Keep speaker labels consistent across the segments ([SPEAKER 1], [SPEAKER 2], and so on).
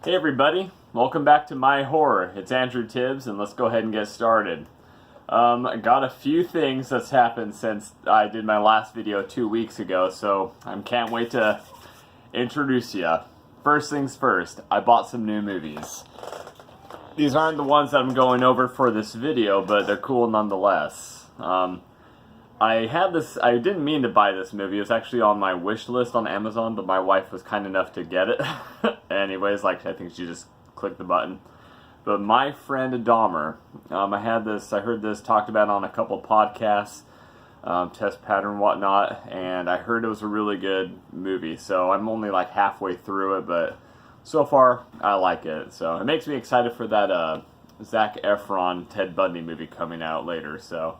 [SPEAKER 1] Hey everybody, welcome back to My Horror. It's Andrew Tibbs, and let's go ahead and get started. I got a few things that's happened since I did my last video 2 weeks ago, so I can't wait to introduce you. First things first, I bought some new movies. These aren't the ones that I'm going over for this video, but they're cool nonetheless. I didn't mean to buy this movie. It was actually on my wish list on Amazon, but my wife was kind enough to get it. Anyways, I think she just clicked the button. But My Friend Dahmer. I heard this talked about on a couple podcasts, test pattern and whatnot, and I heard it was a really good movie. So I'm only like halfway through it, but so far I like it. So it makes me excited for that Zac Efron Ted Bundy movie coming out later. So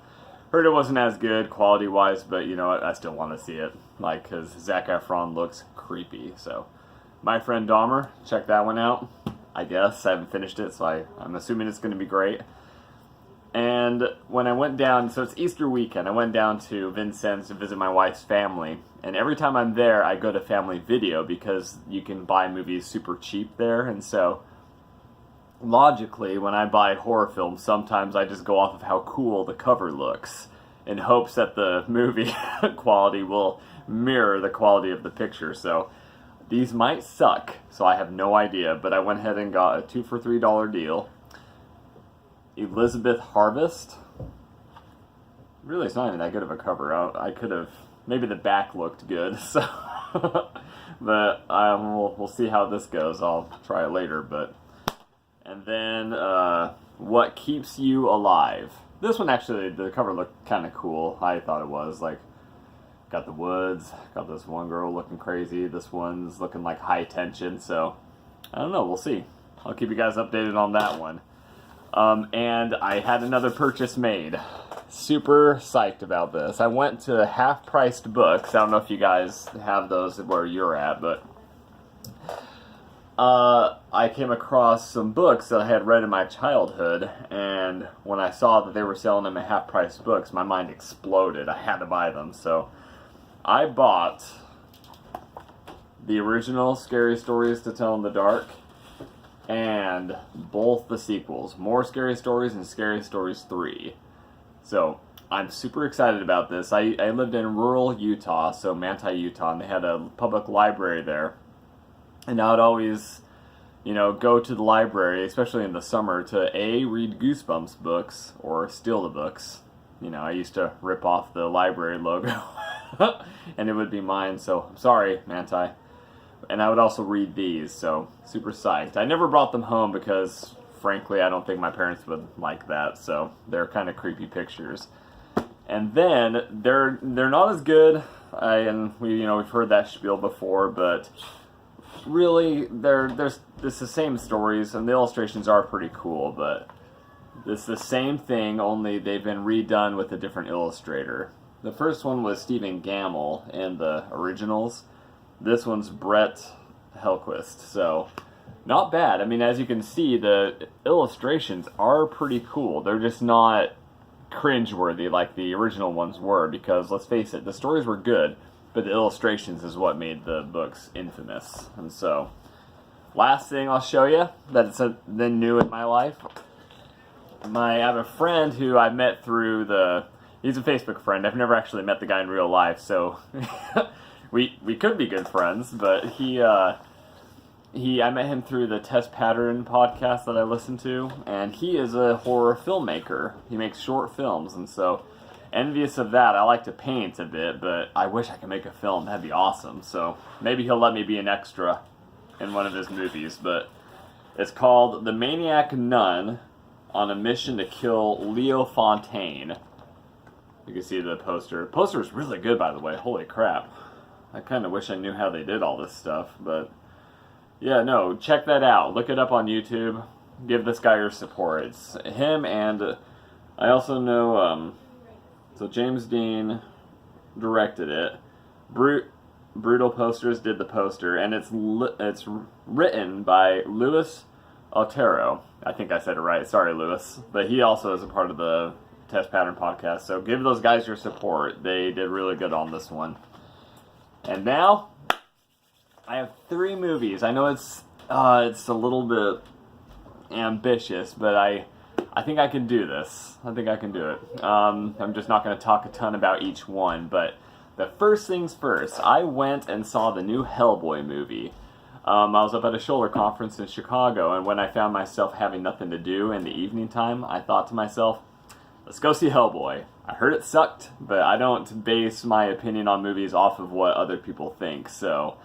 [SPEAKER 1] heard it wasn't as good quality-wise, but you know what? I still want to see it, because Zac Efron looks creepy. So, My Friend Dahmer, check that one out. I guess I haven't finished it, so I'm assuming it's going to be great. And when I went down, so it's Easter weekend, I went down to Vincennes to visit my wife's family. And every time I'm there, I go to Family Video because you can buy movies super cheap there, and so logically, when I buy horror films, sometimes I just go off of how cool the cover looks in hopes that the movie quality will mirror the quality of the picture. So these might suck, so I have no idea, but I went ahead and got a 2 for $3 deal. Elizabeth Harvest. Really, it's not even that good of a cover. I could have, maybe the back looked good, so but we'll see how this goes. I'll try it later, but. And then, What Keeps You Alive. This one actually, the cover looked kind of cool. I thought it was. Got the woods, got this one girl looking crazy. This one's looking like high tension, so I don't know, we'll see. I'll keep you guys updated on that one. And I had another purchase made. Super psyched about this. I went to half-priced books. I don't know if you guys have those where you're at, but I came across some books that I had read in my childhood, and when I saw that they were selling them at half-price books, my mind exploded. I had to buy them, so I bought the original Scary Stories to Tell in the Dark and both the sequels, More Scary Stories and Scary Stories 3. So I'm super excited about this. I lived in rural Utah, so Manti, Utah, and they had a public library there. And I would always, go to the library, especially in the summer, to read Goosebumps books or steal the books. I used to rip off the library logo, and it would be mine, so I'm sorry, Manti. And I would also read these, so super psyched. I never brought them home because, frankly, I don't think my parents would like that, so they're kind of creepy pictures. And then, they're not as good, we've heard that spiel before, but really, it's the same stories, and the illustrations are pretty cool, but it's the same thing, only they've been redone with a different illustrator. The first one was Stephen Gamble in the originals. This one's Brett Helquist, so not bad. I mean, as you can see, the illustrations are pretty cool. They're just not cringeworthy like the original ones were, because, let's face it, the stories were good, but the illustrations is what made the books infamous. And so, last thing I'll show you that's been new in my life. I have a friend who I met through he's a Facebook friend. I've never actually met the guy in real life, so we could be good friends, but I met him through the Test Pattern podcast that I listen to, and he is a horror filmmaker. He makes short films, and so envious of that. I like to paint a bit, but I wish I could make a film. That'd be awesome. So maybe he'll let me be an extra in one of his movies. But it's called The Maniac Nun on a Mission to Kill Leo Fontaine. You can see the poster. The poster is really good, by the way. Holy crap. I kind of wish I knew how they did all this stuff. But yeah, no, check that out. Look it up on YouTube. Give this guy your support. It's him, and I also know so James Dean directed it. Brutal Posters did the poster, and it's written by Louis Otero. I think I said it right. Sorry, Louis. But he also is a part of the Test Pattern podcast, so give those guys your support. They did really good on this one. And now, I have 3 movies. I know it's It's a little bit ambitious, but I think I can do this. I think I can do it. I'm just not going to talk a ton about each one, but the first things first, I went and saw the new Hellboy movie. I was up at a shoulder conference in Chicago, and when I found myself having nothing to do in the evening time, I thought to myself, let's go see Hellboy. I heard it sucked, but I don't base my opinion on movies off of what other people think, so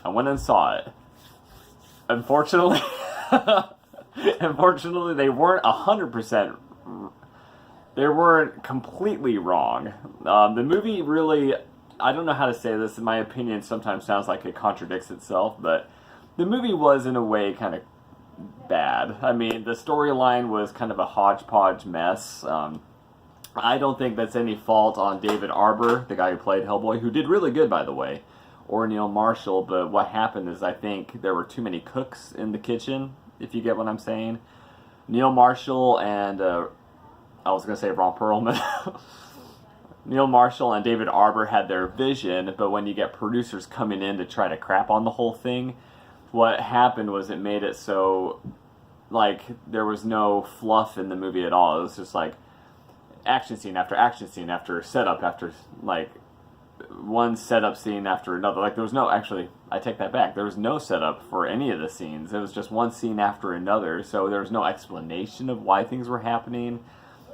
[SPEAKER 1] I went and saw it. Unfortunately, they weren't 100%. They weren't completely wrong. The movie really, I don't know how to say this. In my opinion, sometimes sounds like it contradicts itself, but the movie was in a way kind of bad. I mean, the storyline was kind of a hodgepodge mess. I don't think that's any fault on David Arbor, the guy who played Hellboy, who did really good, by the way, or Neil Marshall, but what happened is I think there were too many cooks in the kitchen, if you get what I'm saying. Neil Marshall and, I was going to say Ron Perlman. Neil Marshall and David Arbor had their vision, but when you get producers coming in to try to crap on the whole thing, what happened was it made it so, like, there was no fluff in the movie at all. It was just like action scene after setup after, like, one setup scene after another. Like, there was no, actually, I take that back. There was no setup for any of the scenes. It was just one scene after another, so there was no explanation of why things were happening,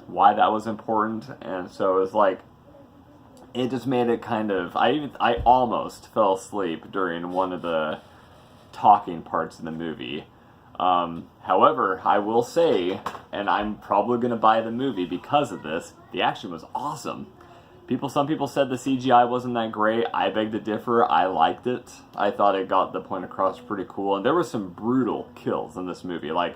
[SPEAKER 1] why that was important, and so it was like, it just made it kind of, I almost fell asleep during one of the talking parts in the movie. However, I will say, and I'm probably going to buy the movie because of this, the action was awesome. Some people said the CGI wasn't that great. I beg to differ. I liked it. I thought it got the point across pretty cool, and there were some brutal kills in this movie. Like,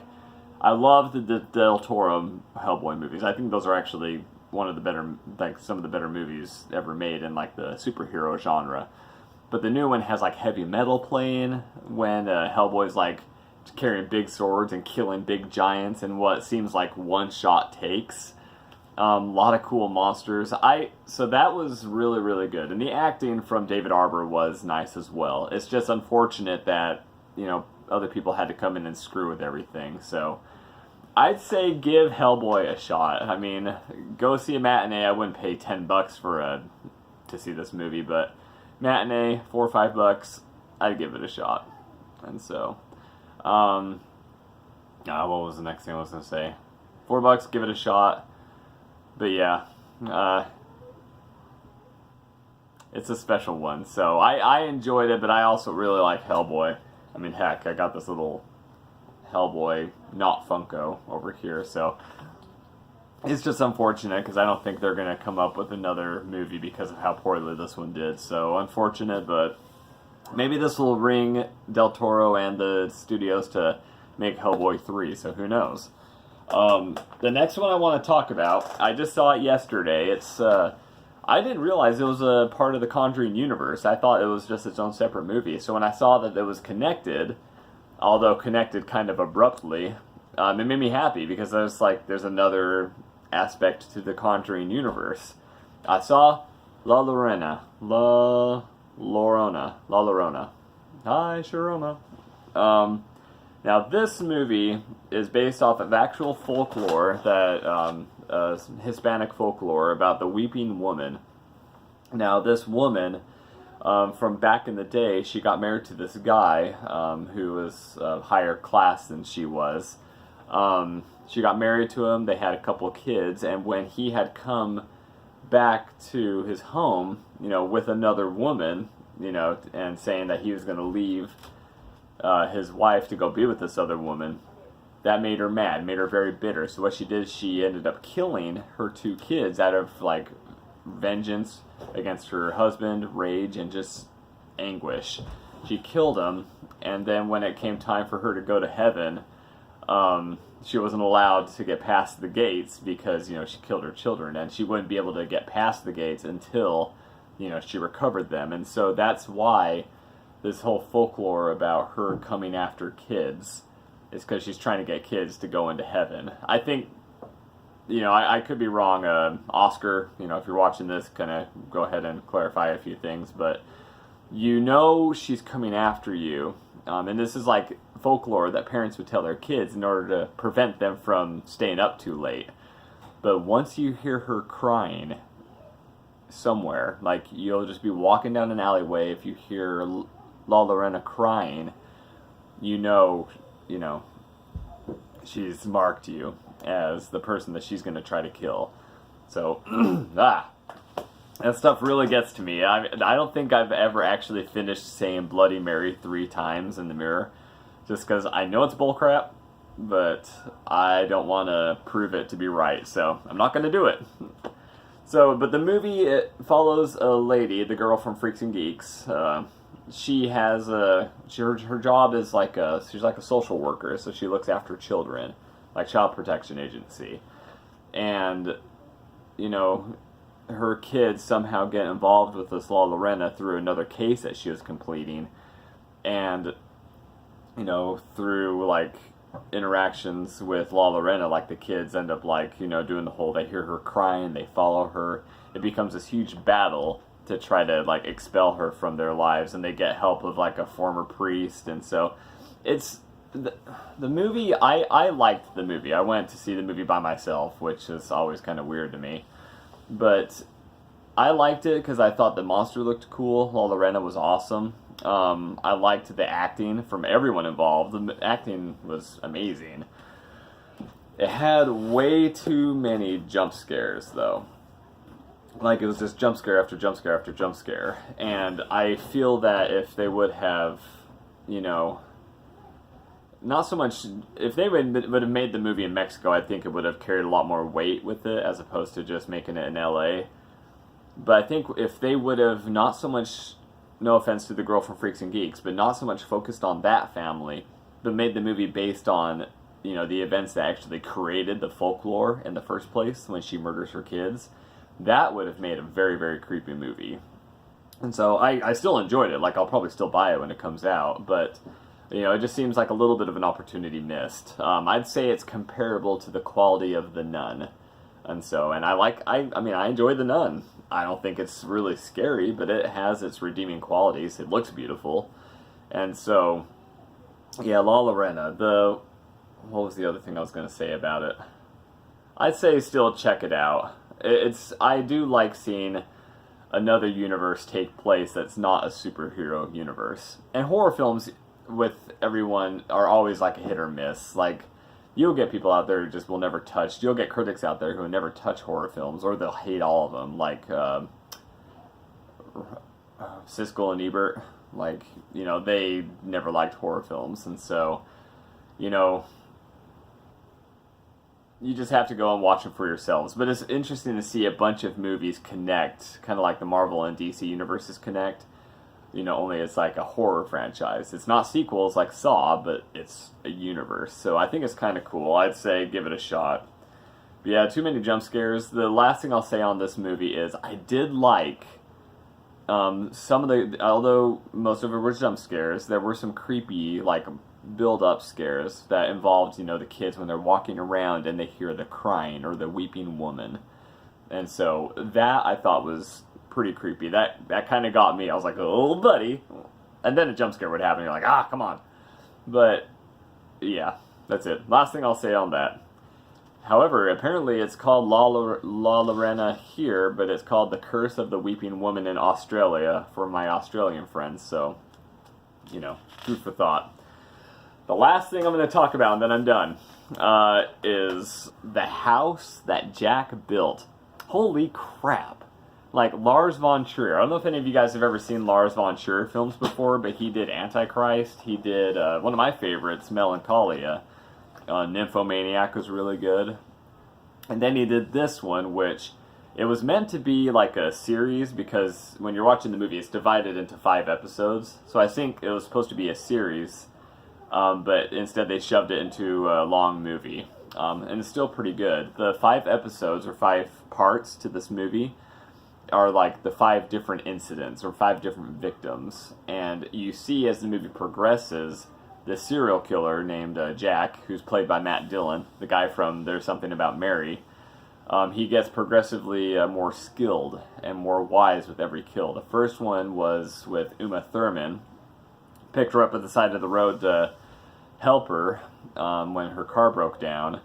[SPEAKER 1] I love the Del Toro Hellboy movies. I think those are actually one of the better, like, some of the better movies ever made in, like, the superhero genre. But the new one has, like, heavy metal playing when Hellboy's, like, carrying big swords and killing big giants in what seems like one-shot takes. A lot of cool monsters. So that was really, really good. And the acting from David Arbor was nice as well. It's just unfortunate that, you know, other people had to come in and screw with everything. So I'd say give Hellboy a shot. I mean, go see a matinee. I wouldn't pay $10 to see this movie, but matinee, $4 or $5, I'd give it a shot. And so, what was the next thing I was going to say? $4, give it a shot. But yeah, it's a special one. So I enjoyed it, but I also really like Hellboy. I mean, heck, I got this little Hellboy not Funko over here, so it's just unfortunate because I don't think they're going to come up with another movie because of how poorly this one did. So unfortunate, but maybe this will ring Del Toro and the studios to make Hellboy 3, so who knows. The next one I want to talk about, I just saw it yesterday. It's, I didn't realize it was a part of the Conjuring universe. I thought it was just its own separate movie. So when I saw that it was connected, although connected kind of abruptly, it made me happy because there's another aspect to the Conjuring universe. I saw La Llorona. Hi, Sharona. Now, this movie is based off of actual folklore, Hispanic folklore about the Weeping Woman. Now, this woman, from back in the day, she got married to this guy who was higher class than she was. She got married to him, they had a couple of kids, and when he had come back to his home, you know, with another woman, you know, and saying that he was going to leave his wife to go be with this other woman, that made her mad, made her very bitter. So what she did, she ended up killing her 2 kids out of, like, vengeance against her husband, rage, and just anguish. She killed them, and then when it came time for her to go to heaven, she wasn't allowed to get past the gates because, you know, she killed her children, and she wouldn't be able to get past the gates until, you know, she recovered them. And so that's why this whole folklore about her coming after kids is because she's trying to get kids to go into heaven. I think, you know, I could be wrong. Oscar, you know, if you're watching this, kind of go ahead and clarify a few things, but you know she's coming after you. And this is like folklore that parents would tell their kids in order to prevent them from staying up too late. But once you hear her crying somewhere, like you'll just be walking down an alleyway, if you hear La Llorona crying, you know, she's marked you as the person that she's going to try to kill. So, that stuff really gets to me. I don't think I've ever actually finished saying Bloody Mary 3 times in the mirror, just because I know it's bullcrap, but I don't want to prove it to be right, so I'm not going to do it. So, but the movie, it follows a lady, the girl from Freaks and Geeks. She has her job is she's like a social worker, so she looks after children, like Child Protection Agency. And, her kids somehow get involved with this La Llorona through another case that she was completing. And, through, interactions with La Llorona, the kids end up, doing the whole, they hear her crying, they follow her. It becomes this huge battle to try to, expel her from their lives, and they get help of, a former priest. And so, it's, the movie, I liked the movie. I went to see the movie by myself, which is always kind of weird to me. But I liked it because I thought the monster looked cool. La Llorona was awesome. I liked the acting from everyone involved. The acting was amazing. It had way too many jump scares, though. It was just jump scare after jump scare after jump scare. And I feel that if they would have, not so much, if they would have made the movie in Mexico, I think it would have carried a lot more weight with it as opposed to just making it in LA. But I think if they would have not so much, no offense to the girl from Freaks and Geeks, but not so much focused on that family, but made the movie based on, the events that actually created the folklore in the first place when she murders her kids, that would have made a very, very creepy movie. And so I still enjoyed it. I'll probably still buy it when it comes out, but it just seems like a little bit of an opportunity missed. I'd say it's comparable to the quality of The Nun. And so, I enjoy The Nun. I don't think it's really scary, but it has its redeeming qualities. It looks beautiful. And so, yeah, La Llorona. What was the other thing I was going to say about it? I'd say still check it out. I do like seeing another universe take place that's not a superhero universe. And horror films with everyone are always a hit or miss. You'll get people out there who just will never touch. You'll get critics out there who will never touch horror films, or they'll hate all of them. Siskel and Ebert. They never liked horror films, and so, you just have to go and watch them for yourselves. But it's interesting to see a bunch of movies connect, kind of like the Marvel and DC universes connect. Only it's a horror franchise. It's not sequels like Saw, but it's a universe. So I think it's kind of cool. I'd say give it a shot. But yeah, too many jump scares. The last thing I'll say on this movie is I did like some of the, although most of it were jump scares, there were some creepy, build-up scares that involved, the kids when they're walking around and they hear the crying or the weeping woman. And so that I thought was pretty creepy. That kind of got me. I was like, oh, buddy. And then a jump scare would happen. You're like, come on. But, yeah, that's it. Last thing I'll say on that. However, apparently it's called La Llorona here, but it's called The Curse of the Weeping Woman in Australia for my Australian friends. So, food for thought. The last thing I'm going to talk about, and then I'm done, is the house that Jack built. Holy crap. Lars von Trier. I don't know if any of you guys have ever seen Lars von Trier films before, but he did Antichrist. He did one of my favorites, Melancholia. Nymphomaniac was really good. And then he did this one, which it was meant to be a series, because when you're watching the movie, it's divided into 5 episodes. So I think it was supposed to be a series, but instead they shoved it into a long movie. And it's still pretty good. The 5 episodes, or 5 parts to this movie, are the 5 different incidents, or 5 different victims. And you see as the movie progresses, the serial killer named Jack, who's played by Matt Dillon, the guy from There's Something About Mary, he gets progressively more skilled and more wise with every kill. The first one was with Uma Thurman. Picked her up at the side of the road to help her when her car broke down.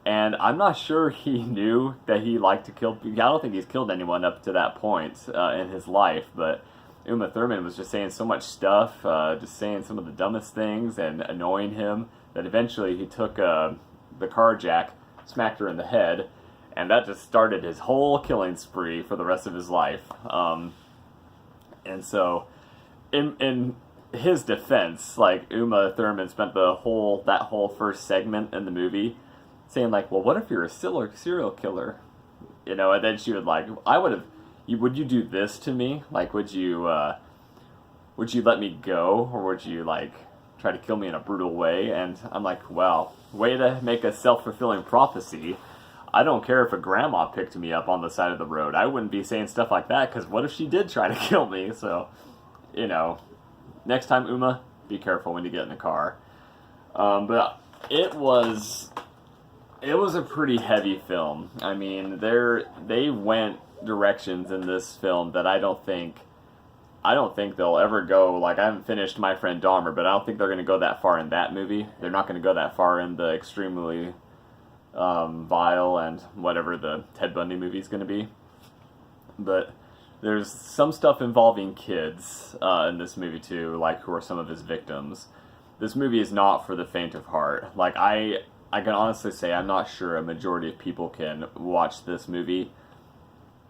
[SPEAKER 1] And I'm not sure he knew that he liked to kill people. I don't think he's killed anyone up to that point in his life, but Uma Thurman was just saying so much stuff, just saying some of the dumbest things and annoying him, that eventually he took the car jack, smacked her in the head, and that just started his whole killing spree for the rest of his life. And so, in his defense, like, Uma Thurman spent that whole first segment in the movie saying, like, well, what if you're a serial killer? You know, and then she would, like, would you do this to me? Like, would you let me go? Or would you, like, try to kill me in a brutal way? And I'm like, well, way to make a self-fulfilling prophecy. I don't care if a grandma picked me up on the side of the road. I wouldn't be saying stuff like that, because what if she did try to kill me? So, you know, next time, Uma, be careful when you get in the car. But it was a pretty heavy film. I mean, they went directions in this film that I don't think they'll ever go. Like, I haven't finished My Friend Dahmer, but I don't think they're going to go that far in that movie. They're not going to go that far in the extremely vile and whatever the Ted Bundy movie is going to be. But there's some stuff involving kids in this movie too, like who are some of his victims. This movie is not for the faint of heart. Like, I can honestly say I'm not sure a majority of people can watch this movie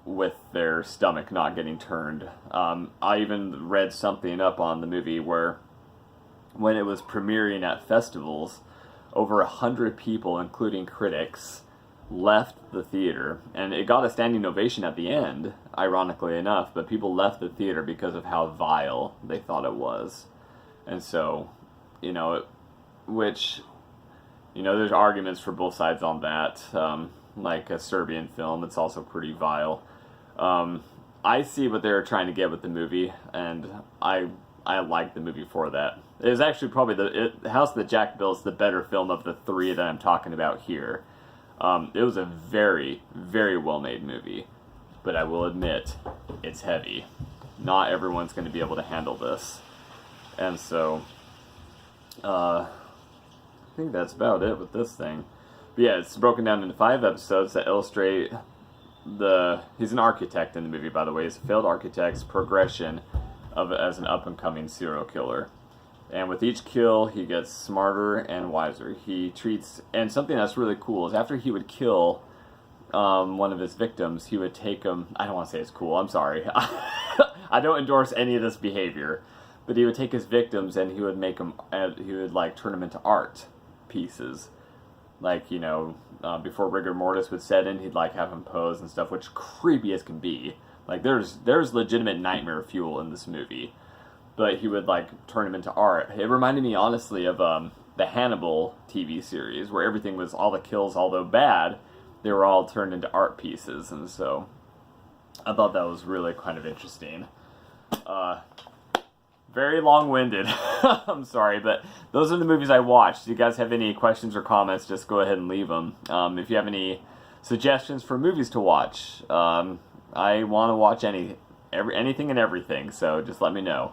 [SPEAKER 1] with their stomach not getting turned. I even read something up on the movie where when it was premiering at festivals, over 100 people, including critics, left the theater. And it got a standing ovation at the end, ironically enough, but people left the theater because of how vile they thought it was. And so, you know, there's arguments for both sides on that. Like a Serbian film, it's also pretty vile. I see what they were trying to get with the movie, and I like the movie for that. It was actually probably House that Jack Built's the better film of the three that I'm talking about here. It was a very, very well-made movie, but I will admit, it's heavy. Not everyone's going to be able to handle this. And so, I think that's about it with this thing. But yeah, it's broken down into 5 episodes that illustrate he's an architect in the movie, by the way. He's a failed architect's progression as an up-and-coming serial killer. And with each kill, he gets smarter and wiser. And something that's really cool is after he would kill one of his victims, he would take them. I don't want to say it's cool, I'm sorry. I don't endorse any of this behavior. But he would take his victims and he would turn them into art pieces. Like, you know, before rigor mortis would set in, he'd like have them pose and stuff, which creepy as can be. Like, there's legitimate nightmare fuel in this movie. But he would like turn them into art. It reminded me honestly of the Hannibal TV series, where everything was, all the kills, although bad, they were all turned into art pieces. And so I thought that was really kind of interesting. Very long-winded. I'm sorry, but those are the movies I watched. If you guys have any questions or comments, just go ahead and leave them. If you have any suggestions for movies to watch, I want to watch anything and everything, so just let me know.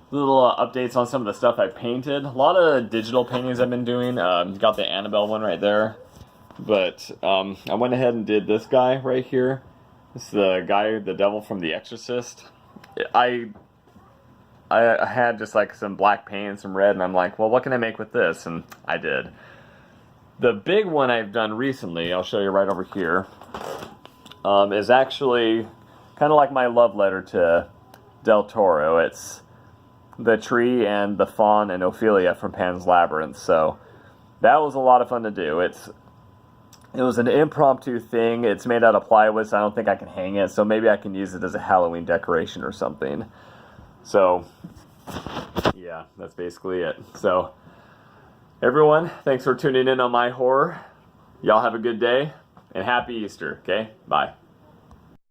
[SPEAKER 1] Little updates on some of the stuff I painted. A lot of digital paintings I've been doing. Got the Annabelle one right there. But I went ahead and did this guy right here. This is the guy, the devil from The Exorcist. I had just like some black paint and some red, and I'm like, well, what can I make with this? And I did. The big one I've done recently, I'll show you right over here, is actually kind of like my love letter to Del Toro. It's the tree and the fawn and Ophelia from Pan's Labyrinth. So that was a lot of fun to do. It was an impromptu thing. It's made out of plywood, so I don't think I can hang it. So maybe I can use it as a Halloween decoration or something. So, yeah, that's basically it. So, everyone, thanks for tuning in on my horror. Y'all have a good day, and happy Easter, okay? Bye.